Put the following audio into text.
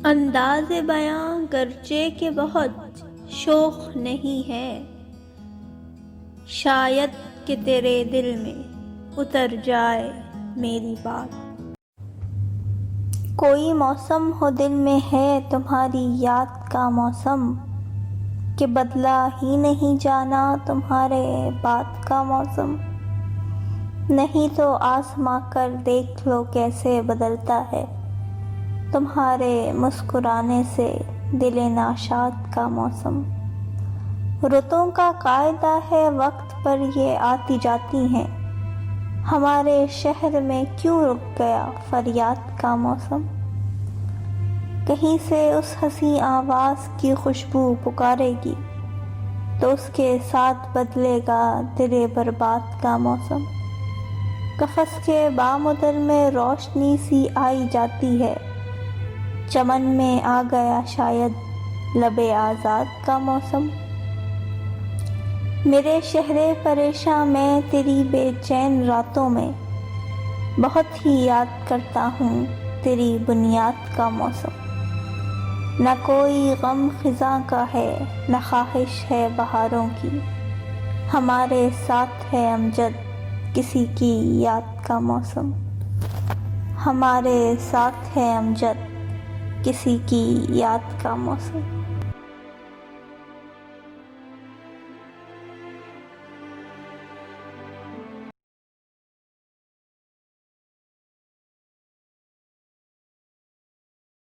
انداز بیاں گرچہ کہ بہت شوخ نہیں ہے، شاید کہ تیرے دل میں اتر جائے میری بات۔ کوئی موسم ہو دل میں ہے تمہاری یاد کا موسم، کہ بدلا ہی نہیں جانا تمہارے بات کا موسم۔ نہیں تو آزما کر دیکھ لو کیسے بدلتا ہے تمہارے مسکرانے سے دل ناشاد کا موسم۔ رتوں کا قاعدہ ہے وقت پر یہ آتی جاتی ہیں، ہمارے شہر میں کیوں رک گیا فریاد کا موسم۔ کہیں سے اس حسین آواز کی خوشبو پکارے گی تو اس کے ساتھ بدلے گا دل برباد کا موسم۔ قفس کے بامدر میں روشنی سی آئی جاتی ہے، چمن میں آ گیا شاید لب آزاد کا موسم۔ میرے شہر پریشاں میں تیری بے چین راتوں میں بہت ہی یاد کرتا ہوں تیری بنیاد کا موسم۔ نہ کوئی غم خزاں کا ہے نہ خواہش ہے بہاروں کی، ہمارے ساتھ ہے امجد کسی کی یاد کا موسم۔ ہمارے ساتھ ہے امجد کسی کی یاد کا موسم۔